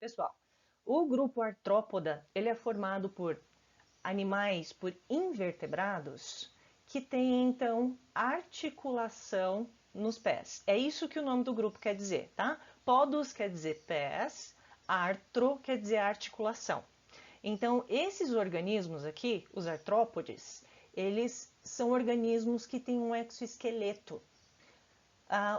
Pessoal, o grupo artrópoda, ele é formado por animais, por invertebrados, que têm, então, articulação nos pés. É isso que o nome do grupo quer dizer, tá? Podos quer dizer pés, artro quer dizer articulação. Então, esses organismos aqui, os artrópodes, eles são organismos que têm um exoesqueleto.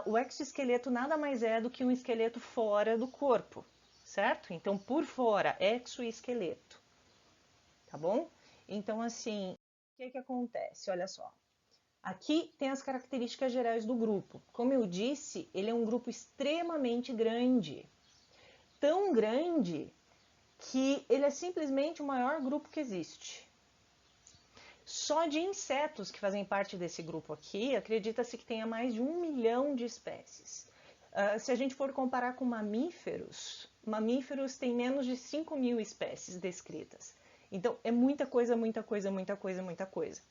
O exoesqueleto nada mais é do que um esqueleto fora do corpo, certo? Então, por fora, exoesqueleto, tá bom? Então, assim, o que acontece? Olha só. Aqui tem as características gerais do grupo. Como eu disse, ele é um grupo extremamente grande. Tão grande que ele é simplesmente o maior grupo que existe. Só de insetos que fazem parte desse grupo aqui, acredita-se que tenha mais de 1 milhão de espécies. Se a gente for comparar com mamíferos, mamíferos têm menos de 5 mil espécies descritas. Então, é muita coisa, muita coisa, muita coisa, muita coisa.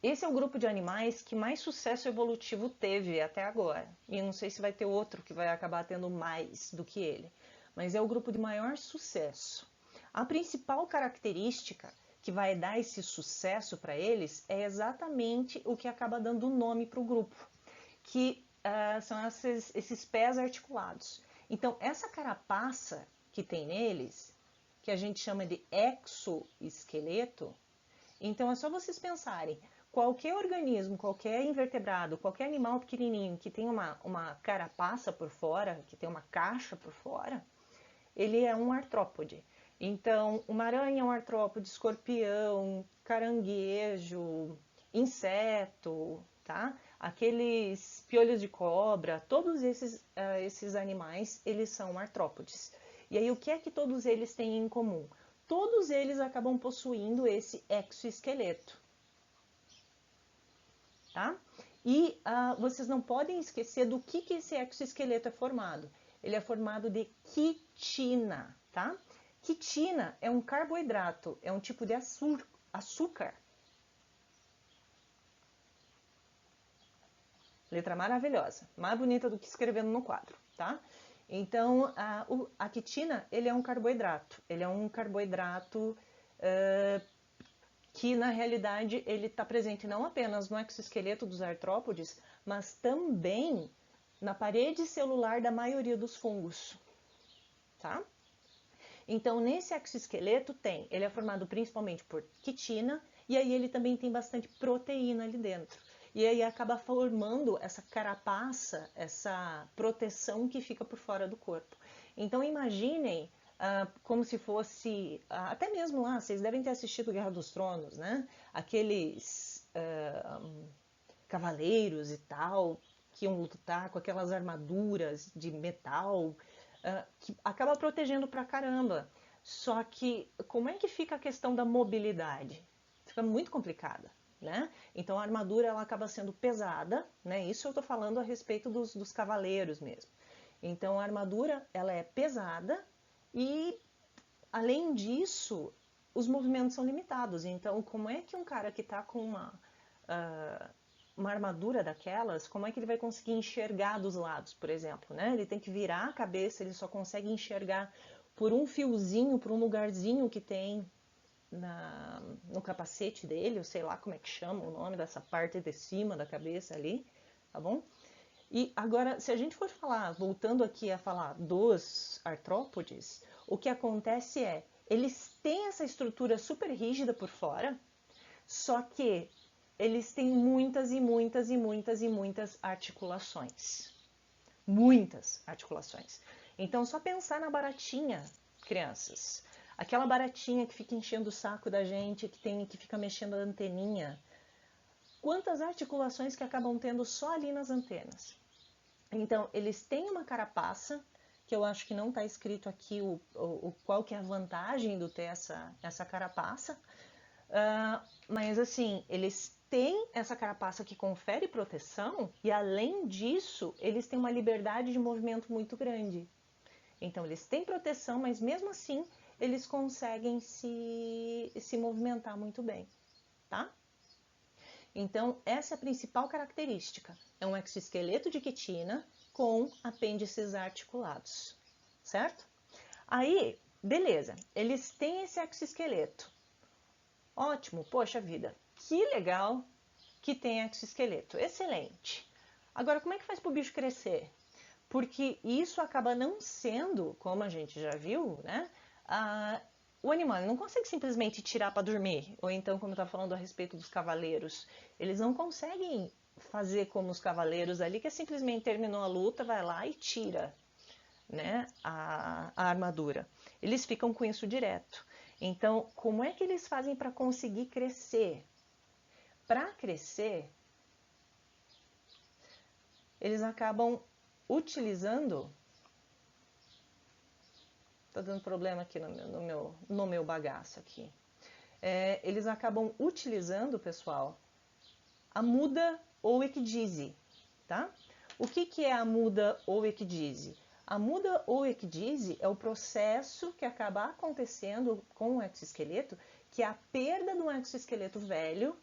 Esse é o grupo de animais que mais sucesso evolutivo teve até agora. E eu não sei se vai ter outro que vai acabar tendo mais do que ele. Mas é o grupo de maior sucesso. A principal característica que vai dar esse sucesso para eles é exatamente o que acaba dando o nome para o grupo, que são esses pés articulados. Então, essa carapaça que tem neles, que a gente chama de exoesqueleto, então é só vocês pensarem, qualquer organismo, qualquer invertebrado, qualquer animal pequenininho que tem uma carapaça por fora, que tem uma caixa por fora, ele é um artrópode. Então, uma aranha é um artrópode, escorpião, caranguejo, inseto, tá? Aqueles piolhos de cobra, todos esses animais, eles são artrópodes. E aí, o que é que todos eles têm em comum? Todos eles acabam possuindo esse exoesqueleto, tá? E vocês não podem esquecer do que esse exoesqueleto é formado. Ele é formado de quitina, tá? Quitina é um carboidrato, é um tipo de açúcar. Letra maravilhosa, mais bonita do que escrevendo no quadro, tá? Então, a quitina, ele é um carboidrato. Ele é um carboidrato que, na realidade, ele está presente não apenas no exoesqueleto dos artrópodes, mas também na parede celular da maioria dos fungos, tá? Então, nesse exoesqueleto ele é formado principalmente por quitina, e aí ele também tem bastante proteína ali dentro. E aí acaba formando essa carapaça, essa proteção que fica por fora do corpo. Então, imaginem como se fosse, até mesmo lá, vocês devem ter assistido Guerra dos Tronos, né? Aqueles cavaleiros e tal, que iam lutar com aquelas armaduras de metal, que acaba protegendo pra caramba. Só que como é que fica a questão da mobilidade? Fica muito complicada, né? Então a armadura ela acaba sendo pesada, né? Isso eu tô falando a respeito dos cavaleiros mesmo. Então a armadura ela é pesada e além disso os movimentos são limitados. Então como é que um cara que tá com uma armadura daquelas, como é que ele vai conseguir enxergar dos lados, por exemplo, né? Ele tem que virar a cabeça, ele só consegue enxergar por um fiozinho, por um lugarzinho que tem no capacete dele, eu sei lá como é que chama o nome dessa parte de cima da cabeça ali, tá bom? E agora, se a gente for falar, voltando aqui a falar dos artrópodes, o que acontece é, eles têm essa estrutura super rígida por fora, só que eles têm muitas e muitas e muitas e muitas articulações. Muitas articulações. Então, só pensar na baratinha, crianças. Aquela baratinha que fica enchendo o saco da gente, que fica mexendo a anteninha. Quantas articulações que acabam tendo só ali nas antenas? Então, eles têm uma carapaça, que eu acho que não está escrito aqui qual que é a vantagem de ter essa carapaça. Mas assim, eles têm essa carapaça que confere proteção e além disso, eles têm uma liberdade de movimento muito grande. Então, eles têm proteção, mas mesmo assim, eles conseguem se movimentar muito bem, tá? Então, essa é a principal característica. É um exoesqueleto de quitina com apêndices articulados, certo? Aí, beleza, eles têm esse exoesqueleto. Ótimo, poxa vida, que legal que tem exoesqueleto, excelente. Agora, como é que faz para o bicho crescer? Porque isso acaba não sendo, como a gente já viu, né? O animal não consegue simplesmente tirar para dormir. Ou então, como eu estava falando a respeito dos cavaleiros, eles não conseguem fazer como os cavaleiros ali, que é simplesmente terminou a luta, vai lá e tira, né, a armadura. Eles ficam com isso direto. Então, como é que eles fazem para conseguir crescer? Para crescer, eles acabam utilizando. Tá dando problema aqui no meu bagaço aqui. Eles acabam utilizando, pessoal, a muda ou equidise, tá? O que é a muda ou equidise? A muda ou equidise é o processo que acaba acontecendo com o exoesqueleto, que é a perda do exoesqueleto velho,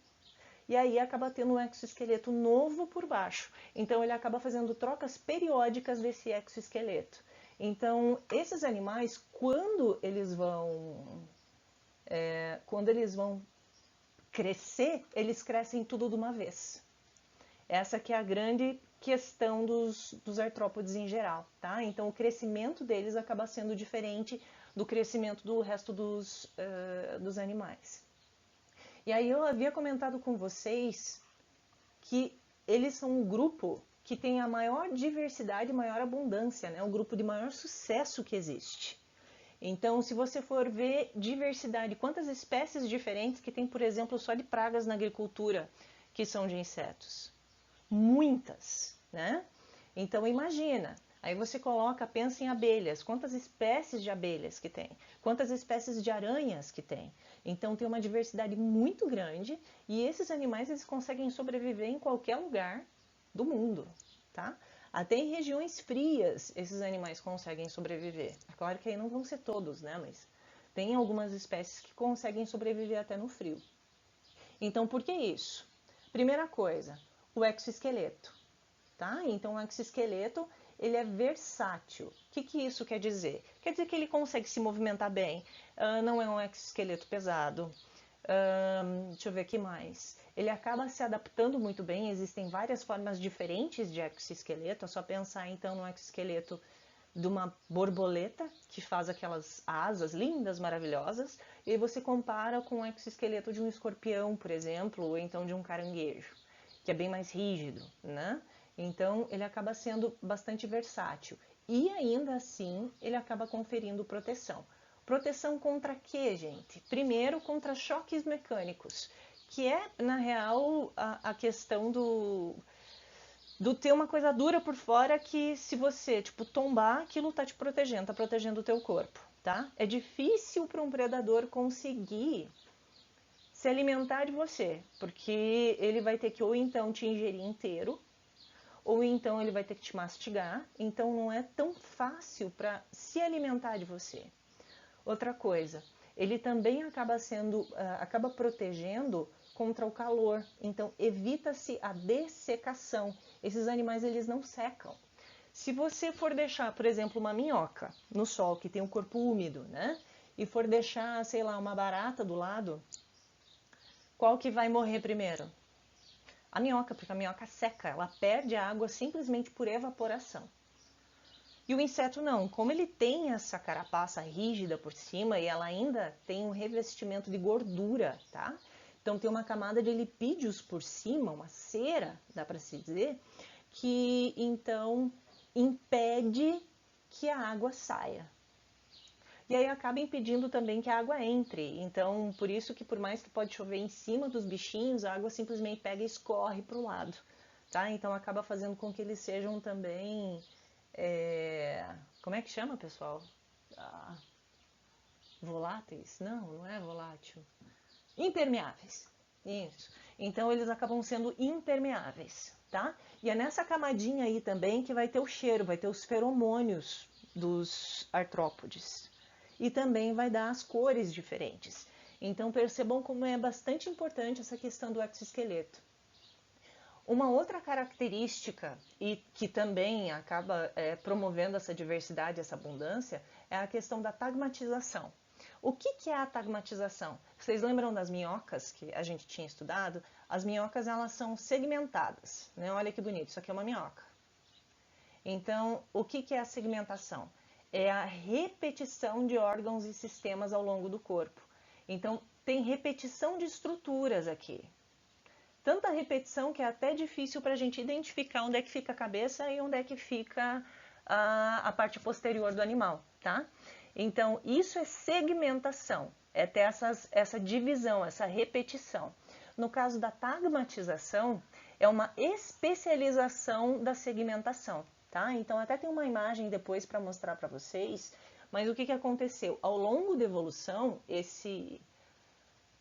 e aí acaba tendo um exoesqueleto novo por baixo. Então ele acaba fazendo trocas periódicas desse exoesqueleto. Então esses animais, quando eles vão crescer, eles crescem tudo de uma vez. Essa que é a grande questão dos artrópodes em geral, tá? Então o crescimento deles acaba sendo diferente do crescimento do resto dos animais. E aí eu havia comentado com vocês que eles são um grupo que tem a maior diversidade e maior abundância, né? O grupo de maior sucesso que existe. Então, se você for ver diversidade, quantas espécies diferentes que tem, por exemplo, só de pragas na agricultura, que são de insetos? Muitas, né? Então, imagina, aí você coloca, pensa em abelhas, quantas espécies de abelhas que tem? Quantas espécies de aranhas que tem? Então, tem uma diversidade muito grande e esses animais eles conseguem sobreviver em qualquer lugar do mundo, tá? Até em regiões frias, esses animais conseguem sobreviver. É claro que aí não vão ser todos, né? Mas tem algumas espécies que conseguem sobreviver até no frio. Então, por que isso? Primeira coisa, o exoesqueleto, tá? Então, o exoesqueleto, ele é versátil. O que isso quer dizer? Quer dizer que ele consegue se movimentar bem. Não é um exoesqueleto pesado. Deixa eu ver aqui mais. Ele acaba se adaptando muito bem, existem várias formas diferentes de exoesqueleto, é só pensar então no exoesqueleto de uma borboleta, que faz aquelas asas lindas, maravilhosas, e aí você compara com o exoesqueleto de um escorpião, por exemplo, ou então de um caranguejo, que é bem mais rígido, né? Então ele acaba sendo bastante versátil. E ainda assim ele acaba conferindo proteção. Proteção contra quê, gente? Primeiro, contra choques mecânicos, que é, na real, a questão do ter uma coisa dura por fora que se você, tipo, tombar, aquilo tá te protegendo, tá protegendo o teu corpo, tá? É difícil para um predador conseguir se alimentar de você, porque ele vai ter que ou então te ingerir inteiro, ou então ele vai ter que te mastigar, então não é tão fácil para se alimentar de você. Outra coisa, ele também acaba protegendo contra o calor, então evita-se a dessecação. Esses animais eles não secam. Se você for deixar, por exemplo, uma minhoca no sol que tem o corpo úmido, né? E for deixar, sei lá, uma barata do lado, qual que vai morrer primeiro? A minhoca, porque a minhoca seca, ela perde a água simplesmente por evaporação. E o inseto não, como ele tem essa carapaça rígida por cima e ela ainda tem um revestimento de gordura, tá? Então tem uma camada de lipídios por cima, uma cera, dá para se dizer, que então impede que a água saia. E aí acaba impedindo também que a água entre. Então, por isso que por mais que pode chover em cima dos bichinhos, a água simplesmente pega e escorre para o lado, tá? Então acaba fazendo com que eles sejam também como é que chama, pessoal? Voláteis? Não, não é volátil. Impermeáveis. Isso. Então eles acabam sendo impermeáveis, tá? E é nessa camadinha aí também que vai ter o cheiro, vai ter os feromônios dos artrópodes. E também vai dar as cores diferentes. Então percebam como é bastante importante essa questão do exoesqueleto. Uma outra característica e que também acaba promovendo essa diversidade, essa abundância, é a questão da tagmatização. O que é a tagmatização? Vocês lembram das minhocas que a gente tinha estudado? As minhocas, elas são segmentadas, né? Olha que bonito, isso aqui é uma minhoca. Então, o que é a segmentação? É a repetição de órgãos e sistemas ao longo do corpo. Então, tem repetição de estruturas aqui. Tanta repetição que é até difícil para a gente identificar onde é que fica a cabeça e onde é que fica a parte posterior do animal, tá? Então, isso é segmentação, é ter essa divisão, essa repetição. No caso da tagmatização, é uma especialização da segmentação, tá? Então, até tem uma imagem depois para mostrar para vocês, mas o que aconteceu? Ao longo da evolução, esse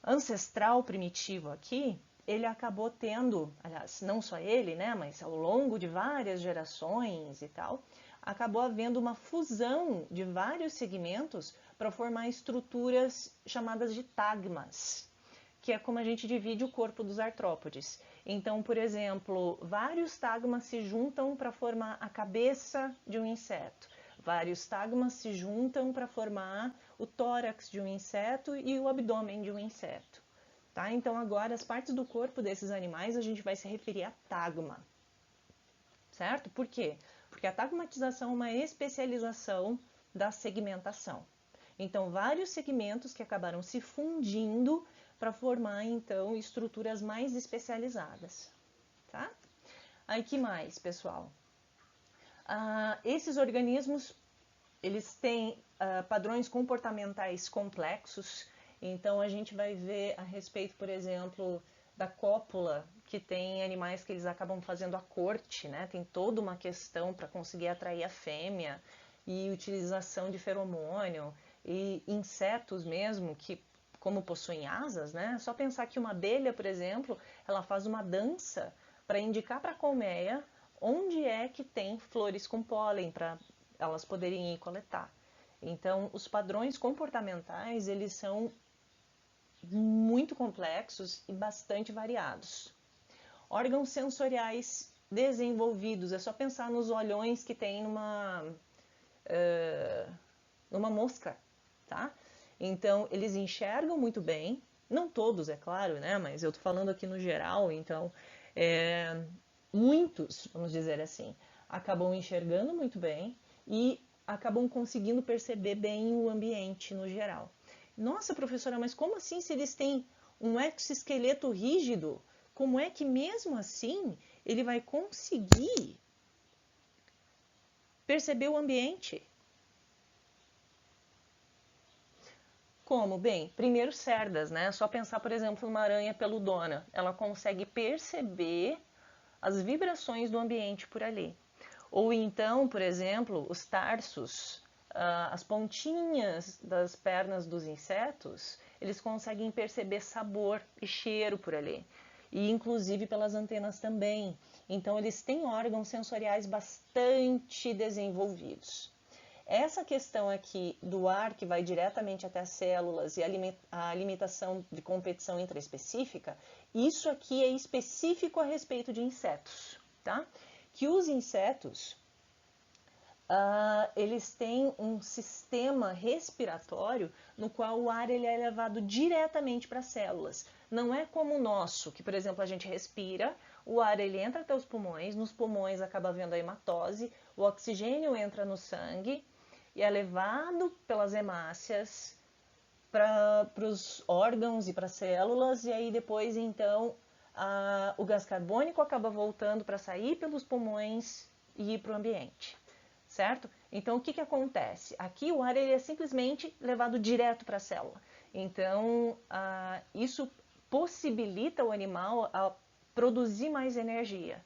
ancestral primitivo aqui, ele acabou tendo, aliás, não só ele, né, mas ao longo de várias gerações e tal, acabou havendo uma fusão de vários segmentos para formar estruturas chamadas de tagmas, que é como a gente divide o corpo dos artrópodes. Então, por exemplo, vários tagmas se juntam para formar a cabeça de um inseto. Vários tagmas se juntam para formar o tórax de um inseto e o abdômen de um inseto. Tá? Então, agora, as partes do corpo desses animais a gente vai se referir a tagma. Certo? Por quê? Porque a tagmatização é uma especialização da segmentação. Então, vários segmentos que acabaram se fundindo para formar, então, estruturas mais especializadas. Tá? Aí, que mais, pessoal? Esses organismos, eles têm padrões comportamentais complexos. Então, a gente vai ver a respeito, por exemplo, da cópula, que tem animais que eles acabam fazendo a corte, né? Tem toda uma questão para conseguir atrair a fêmea e utilização de feromônio e insetos mesmo que, como possuem asas, né? Só pensar que uma abelha, por exemplo, ela faz uma dança para indicar para a colmeia onde é que tem flores com pólen para elas poderem ir coletar. Então, os padrões comportamentais, eles são muito complexos e bastante variados. Órgãos sensoriais desenvolvidos, é só pensar nos olhões que tem numa mosca, tá? Então, eles enxergam muito bem, não todos, é claro, né? Mas eu tô falando aqui no geral, então, muitos, vamos dizer assim, acabam enxergando muito bem e acabam conseguindo perceber bem o ambiente no geral. Nossa, professora, mas como assim se eles têm um exoesqueleto rígido? Como é que mesmo assim ele vai conseguir perceber o ambiente? Como? Bem, primeiro cerdas, né? Só pensar, por exemplo, numa aranha peludona. Ela consegue perceber as vibrações do ambiente por ali. Ou então, por exemplo, os tarsos, as pontinhas das pernas dos insetos, eles conseguem perceber sabor e cheiro por ali. E inclusive pelas antenas também. Então, eles têm órgãos sensoriais bastante desenvolvidos. Essa questão aqui do ar que vai diretamente até as células e a limitação de competição intraespecífica, isso aqui é específico a respeito de insetos, tá? Que os insetos, eles têm um sistema respiratório no qual o ar ele é levado diretamente para as células. Não é como o nosso, que por exemplo a gente respira, o ar ele entra até os pulmões, nos pulmões acaba havendo a hematose, o oxigênio entra no sangue e é levado pelas hemácias para os órgãos e para as células, e aí depois então o gás carbônico acaba voltando para sair pelos pulmões e ir para o ambiente, certo? Então o que acontece? Aqui o ar ele é simplesmente levado direto para a célula. Então isso possibilita o animal a produzir mais energia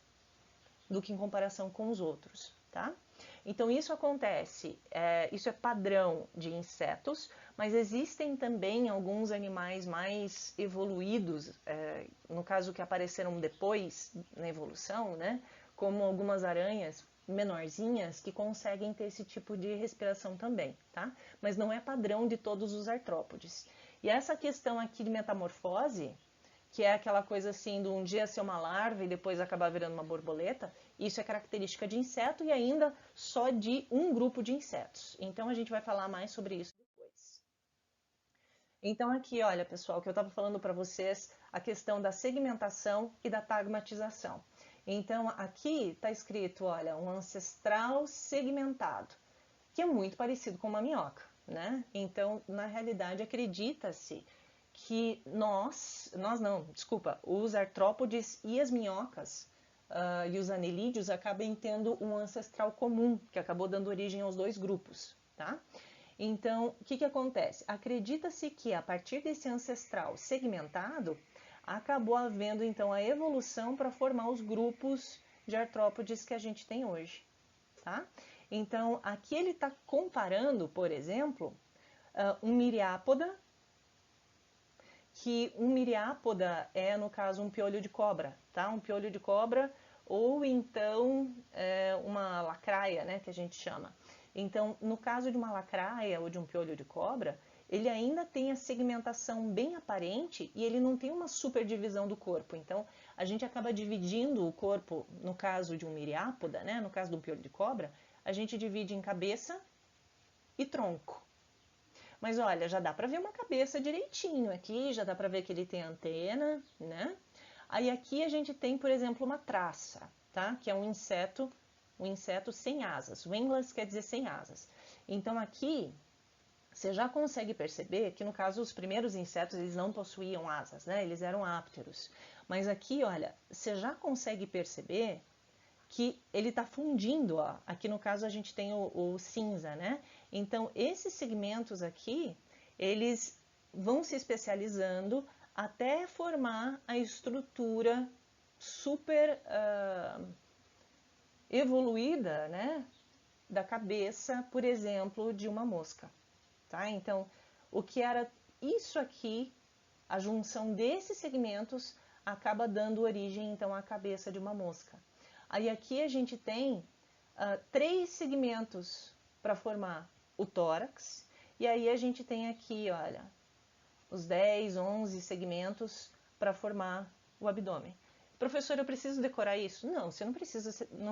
do que em comparação com os outros, tá? Então isso acontece, isso é padrão de insetos, mas existem também alguns animais mais evoluídos, no caso que apareceram depois na evolução, né? Como algumas aranhas menorzinhas que conseguem ter esse tipo de respiração também, tá? Mas não é padrão de todos os artrópodes. E essa questão aqui de metamorfose, que é aquela coisa assim de um dia ser uma larva e depois acabar virando uma borboleta, isso é característica de inseto e ainda só de um grupo de insetos. Então a gente vai falar mais sobre isso depois. Então aqui, olha, pessoal, que eu estava falando para vocês a questão da segmentação e da tagmatização. Então aqui está escrito, olha, um ancestral segmentado, que é muito parecido com uma minhoca, né? Então, na realidade, acredita-se que os artrópodes e as minhocas e os anelídeos acabem tendo um ancestral comum, que acabou dando origem aos dois grupos, tá? Então, o que que acontece? Acredita-se que a partir desse ancestral segmentado, acabou havendo então a evolução para formar os grupos de artrópodes que a gente tem hoje, tá? Então, aqui ele está comparando, por exemplo, um miriápoda, que um miriápoda é, no caso, um piolho de cobra, tá? Um piolho de cobra ou então uma lacraia, né, que a gente chama. Então, no caso de uma lacraia ou de um piolho de cobra, ele ainda tem a segmentação bem aparente e ele não tem uma superdivisão do corpo. Então, a gente acaba dividindo o corpo, no caso de um miriápoda, né, no caso de um piolho de cobra, a gente divide em cabeça e tronco. Mas olha, já dá para ver uma cabeça direitinho aqui, já dá para ver que ele tem antena, né? Aí aqui a gente tem, por exemplo, uma traça, tá? Que é um inseto sem asas. Wingless quer dizer sem asas. Então aqui você já consegue perceber que no caso os primeiros insetos eles não possuíam asas, né? Eles eram ápteros. Mas aqui, olha, você já consegue perceber que ele está fundindo, ó. Aqui no caso a gente tem o cinza, né? Então esses segmentos aqui, eles vão se especializando até formar a estrutura super evoluída, né? Da cabeça, por exemplo, de uma mosca, tá? Então, o que era isso aqui, a junção desses segmentos acaba dando origem então à cabeça de uma mosca. Aí aqui a gente tem 3 segmentos para formar o tórax, e aí a gente tem aqui, olha, os 10, 11 segmentos para formar o abdômen. Professor, eu preciso decorar isso? Não, você não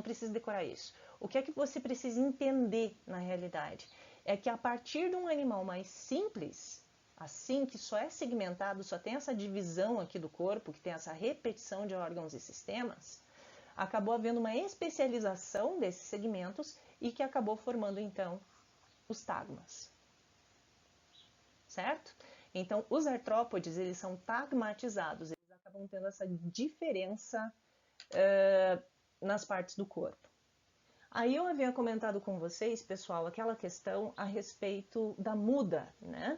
precisa decorar isso. O que é que você precisa entender na realidade? É que a partir de um animal mais simples, assim, que só é segmentado, só tem essa divisão aqui do corpo, que tem essa repetição de órgãos e sistemas, acabou havendo uma especialização desses segmentos e que acabou formando, então, os tagmas. Certo? Então, os artrópodes, eles são tagmatizados, eles acabam tendo essa diferença nas partes do corpo. Aí eu havia comentado com vocês, pessoal, aquela questão a respeito da muda, né?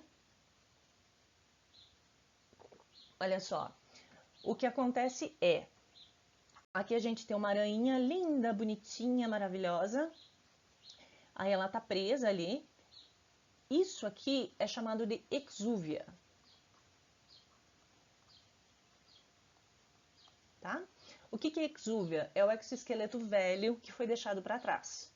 Olha só, o que acontece é, aqui a gente tem uma aranha linda, bonitinha, maravilhosa, aí ela tá presa ali. Isso aqui é chamado de exúvia, tá? O que é exúvia? É o exoesqueleto velho que foi deixado para trás.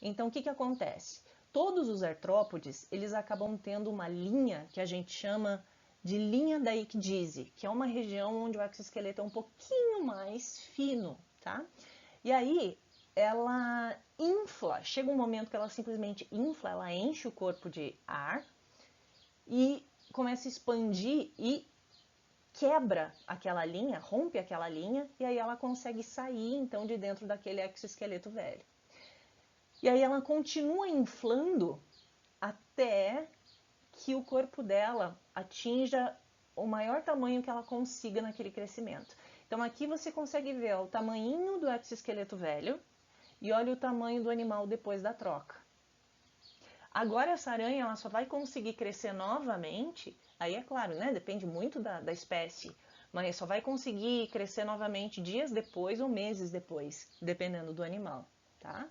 Então, o que acontece? Todos os artrópodes, eles acabam tendo uma linha que a gente chama de linha da ecdise, que é uma região onde o exoesqueleto é um pouquinho mais fino, tá? E aí, ela infla, chega um momento que ela simplesmente infla, ela enche o corpo de ar e começa a expandir e quebra aquela linha, rompe aquela linha, e aí ela consegue sair então de dentro daquele exoesqueleto velho. E aí ela continua inflando até que o corpo dela atinja o maior tamanho que ela consiga naquele crescimento. Então aqui você consegue ver ó, o tamanhinho do exoesqueleto velho e olha o tamanho do animal depois da troca. Agora essa aranha ela só vai conseguir crescer novamente, aí é claro, né? Depende muito da espécie, mas só vai conseguir crescer novamente dias depois ou meses depois, dependendo do animal, tá?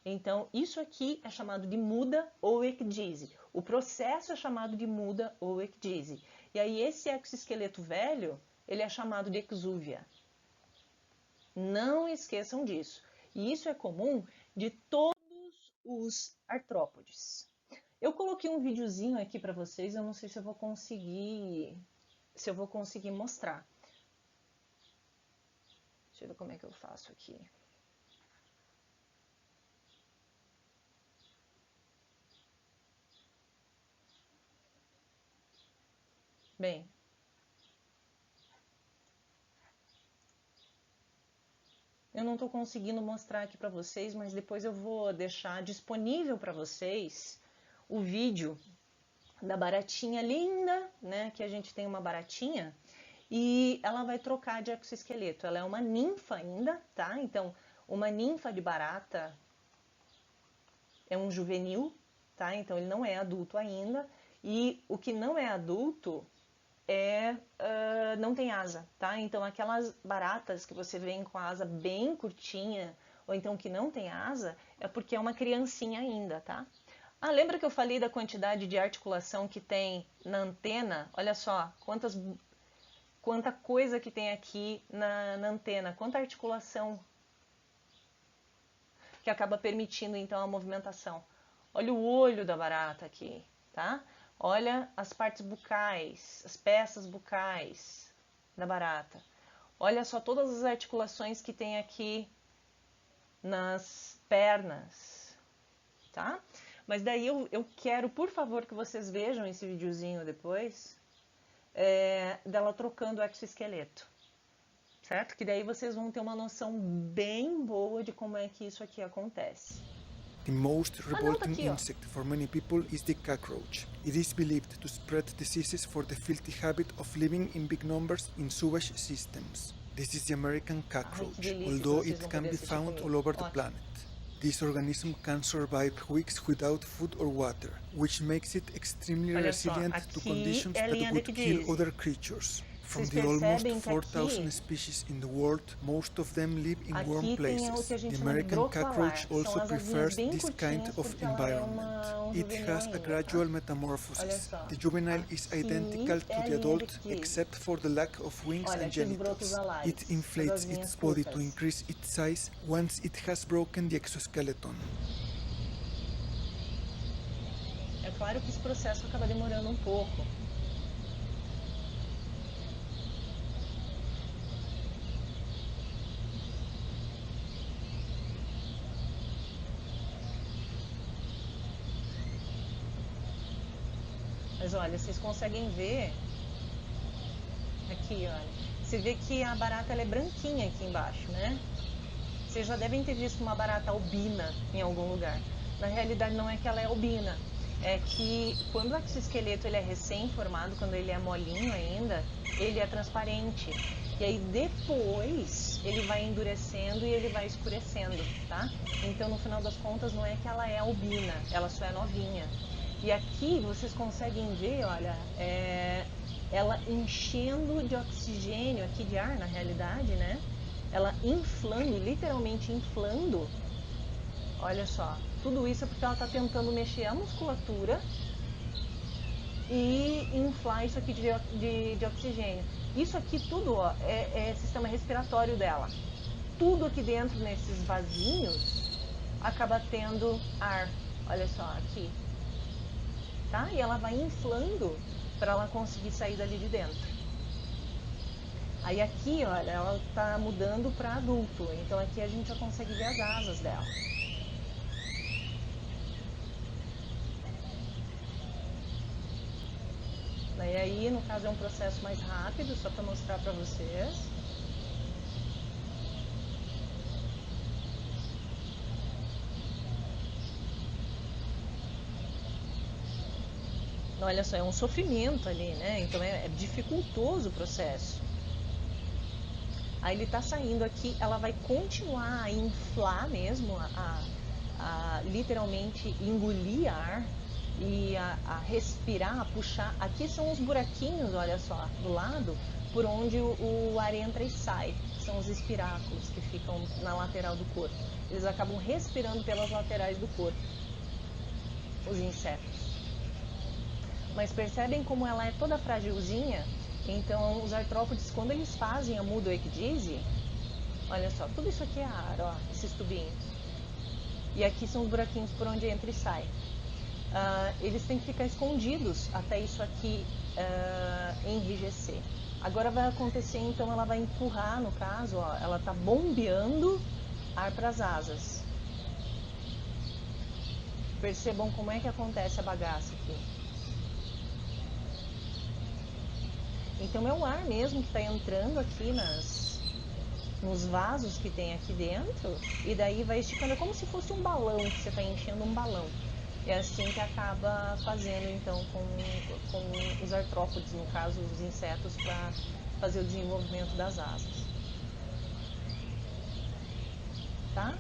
Então, isso aqui é chamado de muda ou ecdise. O processo é chamado de muda ou ecdise. E aí, esse exoesqueleto velho, ele é chamado de exúvia. Não esqueçam disso. E isso é comum de todos os artrópodes. Eu coloquei um videozinho aqui para vocês, eu não sei se eu vou conseguir mostrar. Deixa eu ver como é que eu faço aqui. Bem, eu não estou conseguindo mostrar aqui para vocês, mas depois eu vou deixar disponível para vocês o vídeo da baratinha linda, né? Que a gente tem uma baratinha e ela vai trocar de exoesqueleto. Ela é uma ninfa ainda, tá? Então, uma ninfa de barata é um juvenil, tá? Então, ele não é adulto ainda. E o que não é adulto não tem asa, tá? Então, aquelas baratas que você vê com a asa bem curtinha, ou então que não tem asa, é porque é uma criancinha ainda, tá? Ah, lembra que eu falei da quantidade de articulação que tem na antena? Olha só, quanta coisa que tem aqui na antena, quanta articulação que acaba permitindo então a movimentação. Olha o olho da barata aqui, tá? Olha as partes bucais, as peças bucais da barata. Olha só todas as articulações que tem aqui nas pernas, tá? Mas daí eu quero, por favor, que vocês vejam esse videozinho depois, dela trocando o exoesqueleto, certo? Que daí vocês vão ter uma noção bem boa de como é que isso aqui acontece. The most revolting insect for many people is the cockroach. It is believed to spread diseases for the filthy habit of living in big numbers in sewage systems. This is the American cockroach, although it can be found all over the planet. This organism can survive weeks without food or water, which makes it extremely resilient to conditions that would kill other creatures. From the almost 4,000 species in the world, most of them live in warm places. The American cockroach also prefers this kind of environment. It has a gradual metamorphosis. The juvenile is identical to the adult except for the lack of wings and genitals. It inflates its body to increase its size once it has broken the exoskeleton. É claro que esse processo acaba demorando um pouco. Mas olha, vocês conseguem ver aqui, olha. Você vê que a barata ela é branquinha aqui embaixo, né? Vocês já devem ter visto uma barata albina em algum lugar. Na realidade não é que ela é albina, é que quando o exoesqueleto ele é recém-formado, quando ele é molinho ainda, ele é transparente. E aí depois ele vai endurecendo e ele vai escurecendo, tá? Então no final das contas não é que ela é albina, ela só é novinha. E aqui vocês conseguem ver, olha, ela enchendo de oxigênio, aqui de ar na realidade, né? Ela inflando, literalmente inflando. Olha só, tudo isso é porque ela está tentando mexer a musculatura e inflar isso aqui de oxigênio. Isso aqui tudo ó, é sistema respiratório dela. Tudo aqui dentro, nesses vasinhos, acaba tendo ar. Olha só, aqui. Tá? E ela vai inflando para ela conseguir sair dali de dentro. Aí aqui, olha, ela tá mudando para adulto. Então aqui a gente já consegue ver as asas dela. E aí, no caso, é um processo mais rápido, só para mostrar para vocês. Olha só, é um sofrimento ali, né? Então é dificultoso o processo. Aí ele tá saindo aqui, ela vai continuar a inflar mesmo, a literalmente engolir ar e a respirar, a puxar. Aqui são os buraquinhos, olha só, do lado, por onde o ar entra e sai. São os espiráculos que ficam na lateral do corpo. Eles acabam respirando pelas laterais do corpo, os insetos. Mas percebem como ela é toda fragilzinha? Então, os artrópodes, quando eles fazem a mudoecdise, olha só, tudo isso aqui é ar, ó, esses tubinhos. E aqui são os buraquinhos por onde entra e sai. eles têm que ficar escondidos até isso aqui enrijecer. Agora vai acontecer, então ela vai empurrar, no caso, ó, ela está bombeando ar para as asas. Percebam como é que acontece a bagaça aqui. Então é o ar mesmo que está entrando aqui nos vasos que tem aqui dentro, e daí vai esticando, é como se fosse um balão, que você está enchendo um balão. É assim que acaba fazendo então com os artrópodes, no caso os insetos, para fazer o desenvolvimento das asas. Tá?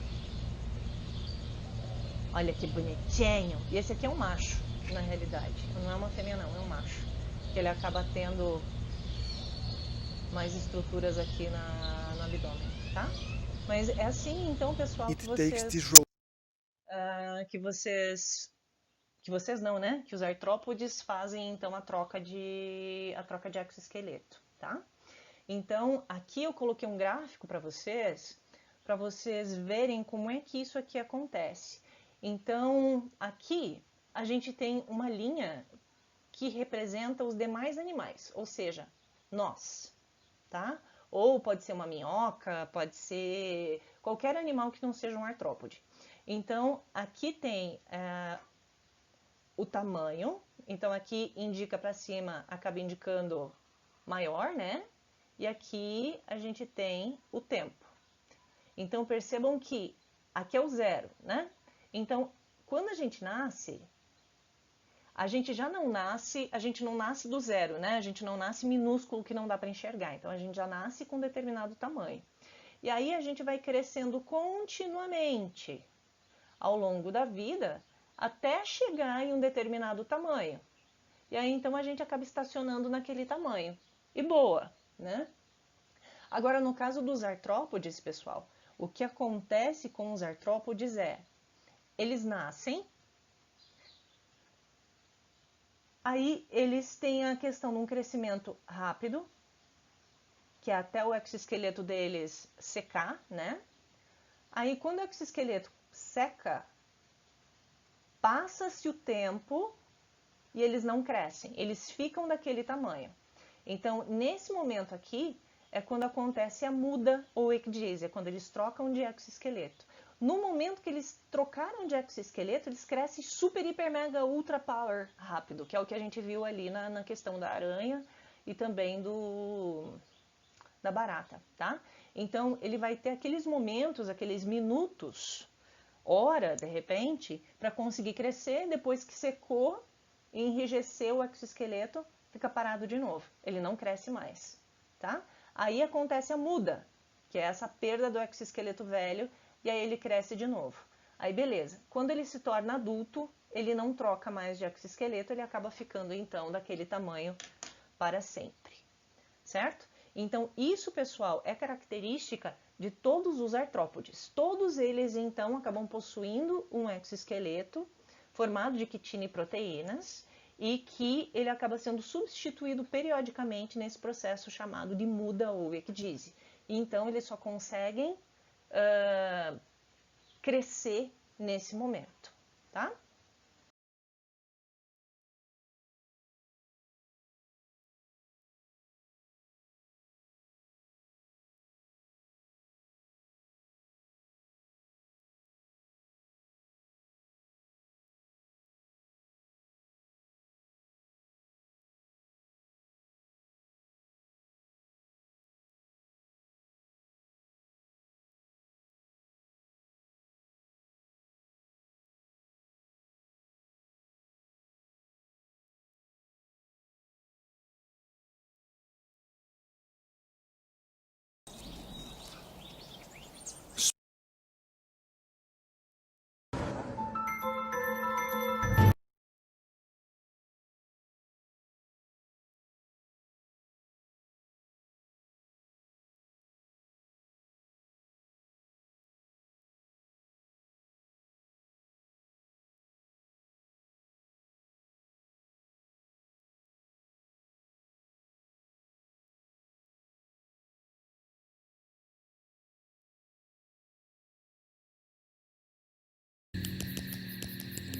Olha que bonitinho! E esse aqui é um macho, na realidade. Não é uma fêmea não, é um macho. Que ele acaba tendo mais estruturas aqui no abdômen, tá? Mas é assim, então, pessoal, que vocês não, né? Que os artrópodes fazem então a troca de exoesqueleto, tá? Então, aqui eu coloquei um gráfico para vocês verem como é que isso aqui acontece. Então, aqui a gente tem uma linha que representa os demais animais, ou seja, nós, tá? Ou pode ser uma minhoca, pode ser qualquer animal que não seja um artrópode. Então, aqui tem o tamanho, então aqui indica para cima, acaba indicando maior, né? E aqui a gente tem o tempo. Então percebam que aqui é o 0, né? Então, quando a gente nasce, a gente não nasce do 0, né? A gente não nasce minúsculo que não dá para enxergar. Então a gente já nasce com determinado tamanho. E aí a gente vai crescendo continuamente ao longo da vida até chegar em um determinado tamanho. E aí então a gente acaba estacionando naquele tamanho. E boa, né? Agora no caso dos artrópodes, pessoal, o que acontece com os artrópodes é, eles nascem, aí eles têm a questão de um crescimento rápido, que é até o exoesqueleto deles secar, né? Aí quando o exoesqueleto seca, passa-se o tempo e eles não crescem, eles ficam daquele tamanho. Então, nesse momento aqui, é quando acontece a muda ou ecdísia, quando eles trocam de exoesqueleto. No momento que eles trocaram de exoesqueleto, eles crescem super, hiper, mega, ultra power rápido, que é o que a gente viu ali na questão da aranha e também da barata, tá? Então, ele vai ter aqueles momentos, aqueles minutos, hora, de repente, para conseguir crescer, depois que secou, enrijeceu o exoesqueleto, fica parado de novo. Ele não cresce mais, tá? Aí acontece a muda, que é essa perda do exoesqueleto velho, e aí ele cresce de novo. Aí beleza, quando ele se torna adulto, ele não troca mais de exoesqueleto, ele acaba ficando então daquele tamanho para sempre, certo? Então isso, pessoal, é característica de todos os artrópodes. Todos eles então acabam possuindo um exoesqueleto formado de quitina e proteínas, e que ele acaba sendo substituído periodicamente nesse processo chamado de muda ou ecdise. Então, eles só conseguem crescer nesse momento, tá?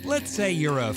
Let's say you're a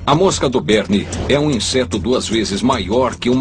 A mosca do Berne é um inseto 2 vezes maior que uma